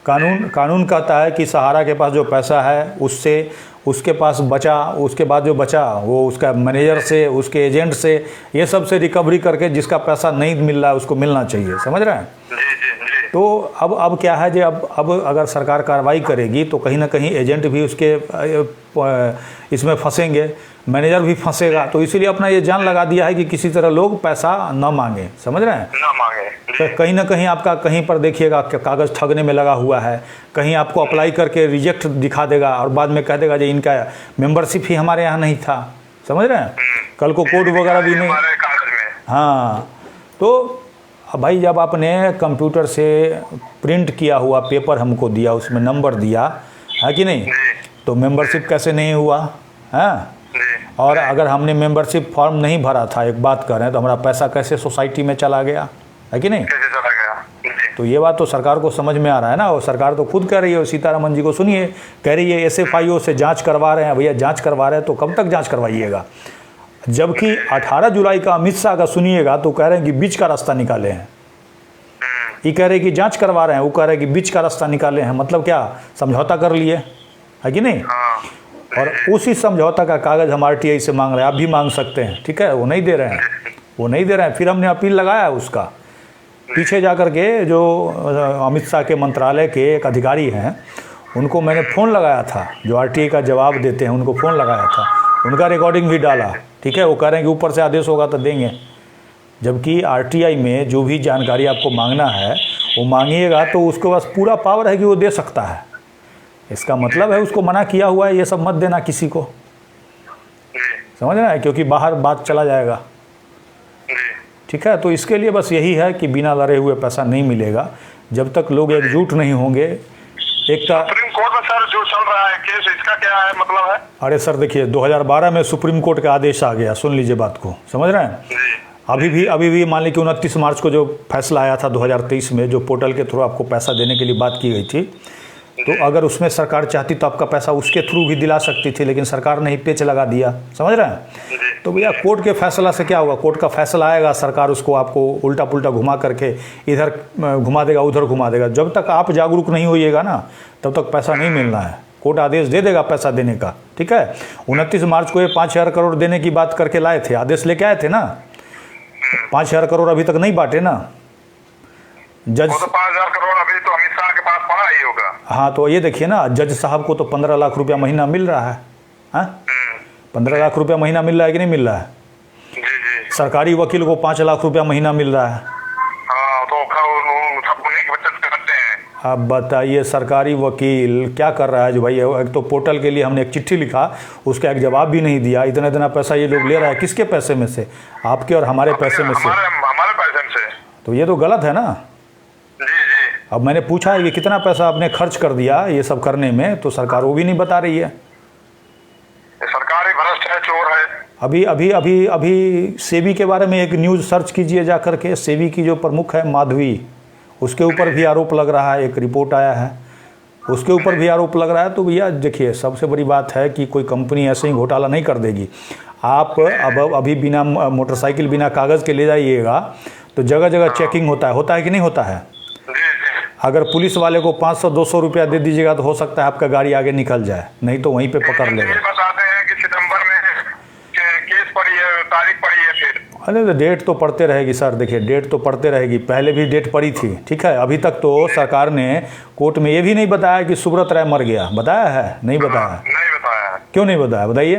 कानून कहता है कि सहारा के पास जो पैसा है उससे उसके पास बचा, उसके बाद जो बचा वो उसका मैनेजर से, उसके एजेंट से, ये सब से रिकवरी करके जिसका पैसा नहीं मिल रहा है उसको मिलना चाहिए, समझ रहे हैं? तो अब क्या है, जो अब अगर सरकार कार्रवाई करेगी तो कहीं ना कहीं एजेंट भी उसके इसमें फंसेंगे, मैनेजर भी फंसेगा, तो इसीलिए अपना ये जान लगा दिया है कि किसी तरह लोग पैसा न मांगे, समझ रहे हैं? ना मांगे। तो कहीं ना कहीं आपका कहीं पर देखिएगा कागज़ ठगने में लगा हुआ है, कहीं आपको अप्लाई करके रिजेक्ट दिखा देगा और बाद में कह देगा जो इनका मेंबरशिप ही हमारे यहाँ नहीं था, समझ रहे हैं? कल को कोड वगैरह भी नहीं। हाँ, तो भाई जब आपने कंप्यूटर से प्रिंट किया हुआ पेपर हमको दिया, उसमें नंबर दिया है कि नहीं, तो मेंबरशिप कैसे नहीं हुआ है? और अगर हमने मेंबरशिप फॉर्म नहीं भरा था, एक बात कर रहे हैं, तो हमारा पैसा कैसे सोसाइटी में चला गया, है कि नहीं? कैसे चला गया? तो ये बात तो सरकार को समझ में आ रहा है ना, और सरकार तो खुद कह रही है, सीतारमन जी को सुनिए, कह रही है SFIO से जांच करवा रहे हैं। भैया जांच करवा रहे हैं तो कब तक जांच करवाइएगा? जबकि 18 जुलाई का अमित शाह का सुनिएगा तो कह रहे हैं कि बीच का रास्ता निकाले हैं, ये कह रहे हैं कि जांच करवा रहे हैं, वो कह रहे हैं कि बीच का रास्ता निकाले हैं, मतलब क्या समझौता कर लिए, है कि नहीं? और उसी समझौता का कागज़ हम RTI से मांग रहे हैं, आप भी मांग सकते हैं, ठीक है? वो नहीं दे रहे हैं, वो नहीं दे रहे हैं। फिर हमने अपील लगाया उसका, पीछे जा कर के जो अमित शाह के मंत्रालय के एक अधिकारी हैं उनको मैंने फ़ोन लगाया था, जो RTI का जवाब देते हैं उनको फ़ोन लगाया था, उनका रिकॉर्डिंग भी डाला, ठीक है? वो कह रहे हैं कि ऊपर से आदेश होगा तो देंगे, जबकि RTI में जो भी जानकारी आपको मांगना है वो मांगिएगा तो उसके पास पूरा पावर है कि वो दे सकता है। इसका मतलब है उसको मना किया हुआ है ये सब मत देना किसी को, समझ रहे हैं? क्योंकि बाहर बात चला जाएगा, ठीक है? तो इसके लिए बस यही है कि बिना लड़े हुए पैसा नहीं मिलेगा जब तक लोग एकजुट नहीं होंगे। एक सुप्रीम कोर्ट में सर जो चल रहा है केस, इसका क्या है मतलब है? अरे सर देखिए 2012 में सुप्रीम कोर्ट का आदेश आ गया, सुन लीजिए बात को, समझ रहे हैं? अभी भी मान लीजिए 29 मार्च को जो फैसला आया था 2023 में, जो पोर्टल के थ्रू आपको पैसा देने के लिए बात की गई थी, तो अगर उसमें सरकार चाहती तो आपका पैसा उसके थ्रू भी दिला सकती थी, लेकिन सरकार ने ही पेच लगा दिया, समझ रहे हैं? तो भैया कोर्ट के फैसला से क्या होगा? कोर्ट का फैसला आएगा, सरकार उसको आपको उल्टा पुल्टा घुमा करके इधर घुमा देगा, उधर घुमा देगा। जब तक आप जागरूक नहीं होइएगा ना तब तक पैसा नहीं मिलना है। कोर्ट आदेश दे देगा पैसा देने का, ठीक है? 29 मार्च को ये 5,000 करोड़ देने की बात करके लाए थे, आदेश लेके आए थे ना, 5,000 करोड़ अभी तक नहीं बांटे ना जज। तो 5,000 करोड़ अभी तो अमित शाह के पास पड़ा ही होगा। हाँ, तो ये देखिए ना, जज साहब को तो 15 लाख रुपया महीना मिल रहा है, हाँ? 15 लाख रुपया महीना मिल रहा है कि नहीं मिल रहा है? जी जी। सरकारी वकील को 5 लाख रुपया महीना मिल रहा है। हाँ, तो सब उन्हीं की बचत करते हैं। अब बताइए सरकारी वकील क्या कर रहा है? जो भाई एक तो पोर्टल के लिए हमने एक चिट्ठी लिखा, उसका एक जवाब भी नहीं दिया। इतना पैसा ये लोग ले रहा है, किसके पैसे में से? आपके और हमारे पैसे में से। हमारे पैसे से। तो ये तो गलत है ना। जी जी। अब मैंने पूछा है कि कितना पैसा आपने खर्च कर दिया ये सब करने में, तो सरकार वो भी नहीं बता रही है। सरकार ही भ्रष्ट है, चोर है। अभी सेबी के बारे में एक न्यूज़ सर्च कीजिए जा करके, सेबी की जो प्रमुख है माधवी, उसके ऊपर भी आरोप लग रहा है, एक रिपोर्ट आया है उसके ऊपर भी आरोप लग रहा है। तो भैया देखिए, सबसे बड़ी बात है कि कोई कंपनी ऐसे ही घोटाला नहीं कर देगी। आप अभी बिना मोटरसाइकिल बिना कागज़ के ले जाइएगा तो जगह जगह चेकिंग होता है कि नहीं होता है? अगर पुलिस वाले को 500-200 रुपया दे दीजिएगा तो हो सकता है आपका गाड़ी आगे निकल जाए, नहीं तो वहीं पे पकड़ लेगा। बताते हैं कि सितंबर में केस पड़ी है, तारीख पड़ी है फिर। अरे तो डेट तो पड़ते रहेगी सर, देखिए डेट तो पड़ते रहेगी, पहले भी डेट पड़ी थी, ठीक है? अभी तक तो सरकार ने कोर्ट में ये भी नहीं बताया कि सुब्रत राय मर गया, बताया है? नहीं बताया। नहीं बताया। क्यों नहीं बताया बताइए?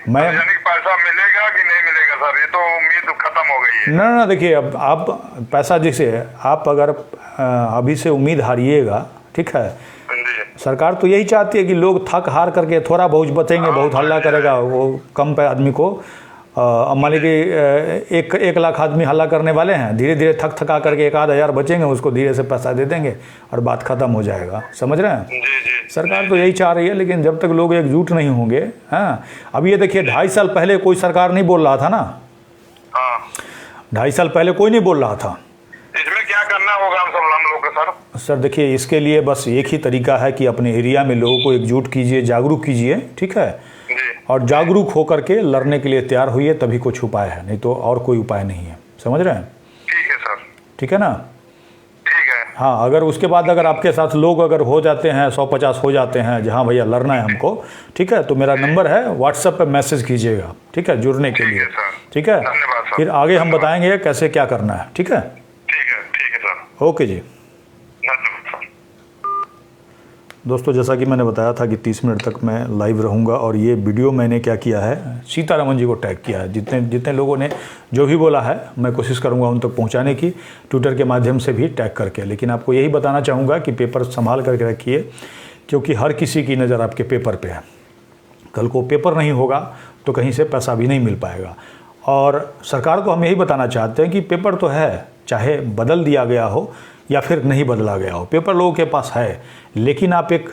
मैं पैसा मिलेगा कि नहीं मिलेगा सर, ये तो उम्मीद खत्म हो गई है। ना देखिए, अब आप पैसा जैसे आप अगर अभी से उम्मीद हारिएगा, ठीक है, सरकार तो यही चाहती है कि लोग थक हार करके थोड़ा बहुत बचेंगे, बहुत हल्ला करेगा, वो कम पे आदमी को अब मान लीजिए 1 लाख आदमी हल्ला करने वाले हैं, धीरे धीरे थक थका करके 1-1000 बचेंगे, उसको धीरे से पैसा दे देंगे और बात खत्म हो जाएगा। समझ रहे हैं? जी। सरकार तो यही चाह रही है, लेकिन जब तक लोग एकजुट नहीं होंगे। हाँ, अब ये देखिए 2.5 साल पहले कोई सरकार नहीं बोल रहा था ना। हाँ, 2.5 साल पहले कोई नहीं बोल रहा था। इसमें क्या करना होगा हम लोग को सर? सर देखिए, इसके लिए बस एक ही तरीका है कि अपने एरिया में लोगों को एकजुट कीजिए, जागरूक कीजिए, ठीक है, और जागरूक होकर के लड़ने के लिए तैयार होइए, तभी कुछ उपाय है, नहीं तो और कोई उपाय नहीं है। समझ रहे हैं? ठीक है सर। ठीक है ना? ठीक है। हाँ, अगर उसके बाद अगर आपके साथ लोग अगर हो जाते हैं 150 हो जाते हैं जहाँ भैया लड़ना है हमको, ठीक है, तो मेरा नंबर है, व्हाट्सएप पे मैसेज कीजिएगा, ठीक है, जुड़ने के लिए। ठीक है, धन्यवाद सर। फिर आगे हम बताएंगे कैसे क्या करना है। ठीक है सर। ओके जी। दोस्तों, जैसा कि मैंने बताया था कि 30 मिनट तक मैं लाइव रहूंगा, और ये वीडियो मैंने क्या किया है, सीतारमन जी को टैग किया है। जितने लोगों ने जो भी बोला है मैं कोशिश करूंगा उन तक पहुंचाने की, ट्विटर के माध्यम से भी टैग करके। लेकिन आपको यही बताना चाहूँगा कि पेपर संभाल करके रखिए, क्योंकि हर किसी की नज़र आपके पेपर पर है। कल को पेपर नहीं होगा तो कहीं से पैसा भी नहीं मिल पाएगा। और सरकार को हम यही बताना चाहते हैं कि पेपर तो है, चाहे बदल दिया गया हो या फिर नहीं बदला गया हो, पेपर लोगों के पास है, लेकिन आप एक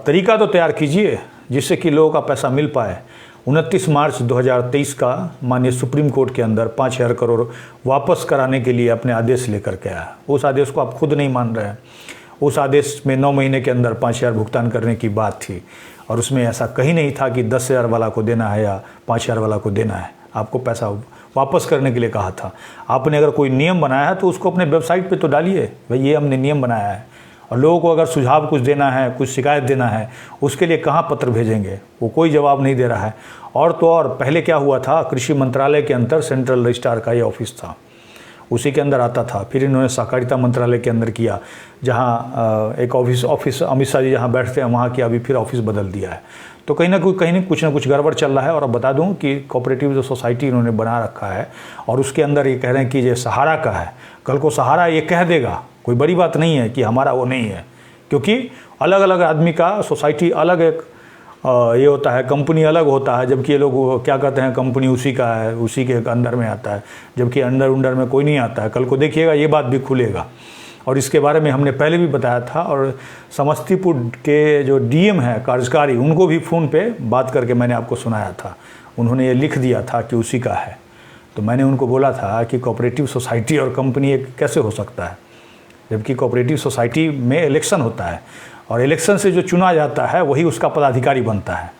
तरीका तो तैयार कीजिए जिससे कि लोगों का पैसा मिल पाए। 29 मार्च 2023 का माननीय सुप्रीम कोर्ट के अंदर 5000 करोड़ वापस कराने के लिए अपने आदेश लेकर के आया। उस आदेश को आप खुद नहीं मान रहे हैं। उस आदेश में 9 महीने के अंदर 5000 भुगतान करने की बात थी, और उसमें ऐसा कहीं नहीं था कि 10,000 वाला को देना है या 5000 वाला को देना है। आपको पैसा वापस करने के लिए कहा था। आपने अगर कोई नियम बनाया है तो उसको अपने वेबसाइट पे तो डालिए, भाई ये हमने नियम बनाया है। और लोगों को अगर सुझाव कुछ देना है, कुछ शिकायत देना है, उसके लिए कहाँ पत्र भेजेंगे, वो कोई जवाब नहीं दे रहा है। और तो और पहले क्या हुआ था, कृषि मंत्रालय के अंदर सेंट्रल रजिस्ट्रार का ये ऑफिस था, उसी के अंदर आता था। फिर इन्होंने सहकारिता मंत्रालय के अंदर किया, जहाँ एक ऑफिस अमित शाह जी जहाँ बैठते हैं वहाँ की, अभी फिर ऑफिस बदल दिया है। तो कहीं ना कुछ गड़बड़ चल रहा है। और अब बता दूं कि कोऑपरेटिव जो सोसाइटी इन्होंने बना रखा है, और उसके अंदर ये कह रहे हैं कि ये सहारा का है। कल को सहारा ये कह देगा, कोई बड़ी बात नहीं है कि हमारा वो नहीं है, क्योंकि अलग अलग आदमी का सोसाइटी अलग एक ये होता है, कंपनी अलग होता है। जबकि ये लोग क्या कहते हैं, कंपनी उसी का है, उसी के अंदर में आता है, जबकि अंडर में कोई नहीं आता है। कल को देखिएगा ये बात भी खुलेगा, और इसके बारे में हमने पहले भी बताया था। और समस्तीपुर के जो डीएम है कार्यकारी, उनको भी फ़ोन पे बात करके मैंने आपको सुनाया था। उन्होंने ये लिख दिया था कि उसी का है। तो मैंने उनको बोला था कि कोऑपरेटिव सोसाइटी और कंपनी एक कैसे हो सकता है, जबकि कोऑपरेटिव सोसाइटी में इलेक्शन होता है, और इलेक्शन से जो चुना जाता है वही उसका पदाधिकारी बनता है।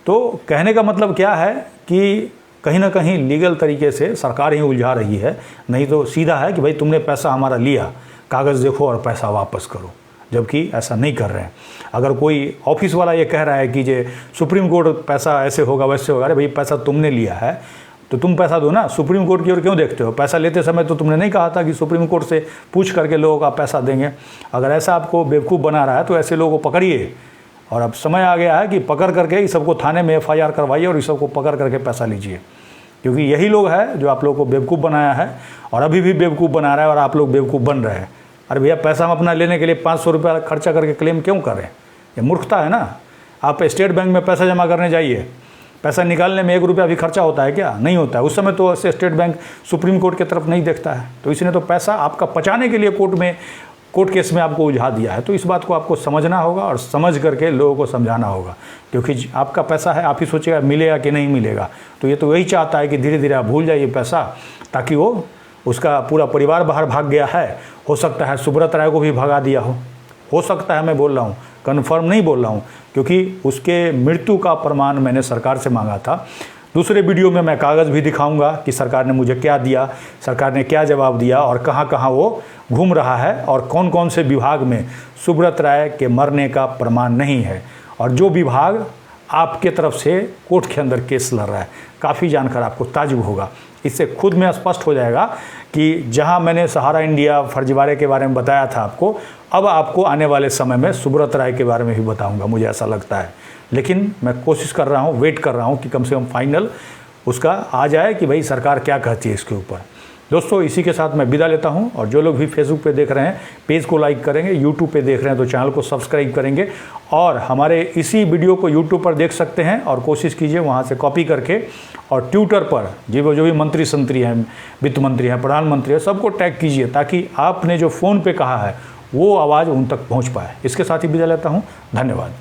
तो कहने का मतलब क्या है कि कहीं ना कहीं लीगल तरीके से सरकार ही उलझा रही है, नहीं तो सीधा है कि भाई तुमने पैसा हमारा लिया, कागज़ देखो और पैसा वापस करो, जबकि ऐसा नहीं कर रहे हैं। अगर कोई ऑफिस वाला ये कह रहा है कि जे सुप्रीम कोर्ट पैसा ऐसे होगा वैसे होगा, अरे भाई पैसा तुमने लिया है तो तुम पैसा दो ना, सुप्रीम कोर्ट की ओर क्यों देखते हो? पैसा लेते समय तो तुमने नहीं कहा था कि सुप्रीम कोर्ट से पूछ करके लोगों का पैसा देंगे। अगर ऐसा आपको बेवकूफ़ बना रहा है तो ऐसे लोगों को पकड़िए। और अब समय आ गया है कि पकड़ करके इस सबको थाने में FIR करवाइए और इस सबको पकड़ करके पैसा लीजिए, क्योंकि यही लोग हैं जो आप लोगों को बेवकूफ़ बनाया है और अभी भी बेवकूफ़ बना रहा है, और आप लोग बेवकूफ़ बन रहे हैं। अरे भैया, पैसा हम अपना लेने के लिए 500 रुपया खर्चा करके क्लेम क्यों करें? ये मूर्खता है ना। आप स्टेट बैंक में पैसा जमा करने जाइए, पैसा निकालने में 1 रुपया भी खर्चा होता है क्या? नहीं होता है। उस समय तो ऐसे स्टेट बैंक सुप्रीम कोर्ट की तरफ नहीं देखता है, तो इसने तो पैसा आपका पचाने के लिए कोर्ट केस में आपको उलझा दिया है। तो इस बात को आपको समझना होगा और समझ करके लोगों को समझाना होगा, क्योंकि आपका पैसा है, आप ही सोचेगा मिलेगा कि नहीं मिलेगा। तो ये तो यही चाहता है कि धीरे धीरे आप भूल जाइए पैसा, ताकि वो उसका पूरा परिवार बाहर भाग गया है। हो सकता है सुब्रत राय को भी भगा दिया हो सकता है, मैं बोल रहा हूँ, कन्फर्म नहीं बोल रहा हूँ, क्योंकि उसके मृत्यु का प्रमाण मैंने सरकार से मांगा था। दूसरे वीडियो में मैं कागज़ भी दिखाऊंगा कि सरकार ने मुझे क्या दिया, सरकार ने क्या जवाब दिया, और कहाँ कहाँ वो घूम रहा है, और कौन कौन से विभाग में सुब्रत राय के मरने का प्रमाण नहीं है, और जो विभाग आपके तरफ से कोर्ट के अंदर केस लड़ रहा है। काफ़ी जानकर आपको ताजुब होगा। इससे खुद में स्पष्ट हो जाएगा कि जहां मैंने सहारा इंडिया फर्जीवाड़े के बारे में बताया था आपको, अब आपको आने वाले समय में सुब्रत राय के बारे में भी बताऊंगा, मुझे ऐसा लगता है। लेकिन मैं कोशिश कर रहा हूं, वेट कर रहा हूं कि कम से कम फाइनल उसका आ जाए कि भाई सरकार क्या कहती है इसके ऊपर। दोस्तों इसी के साथ मैं विदा लेता हूं, और जो लोग भी फेसबुक पे देख रहे हैं पेज को लाइक करेंगे, यूट्यूब पे देख रहे हैं तो चैनल को सब्सक्राइब करेंगे, और हमारे इसी वीडियो को यूट्यूब पर देख सकते हैं और कोशिश कीजिए वहां से कॉपी करके, और ट्विटर पर जो भी मंत्री संतरी हैं, वित्त मंत्री हैं, प्रधानमंत्री हैं, सबको टैग कीजिए ताकि आपने जो फ़ोन पे कहा है वो आवाज़ उन तक पहुँच पाए। इसके साथ ही विदा लेता हूँ, धन्यवाद।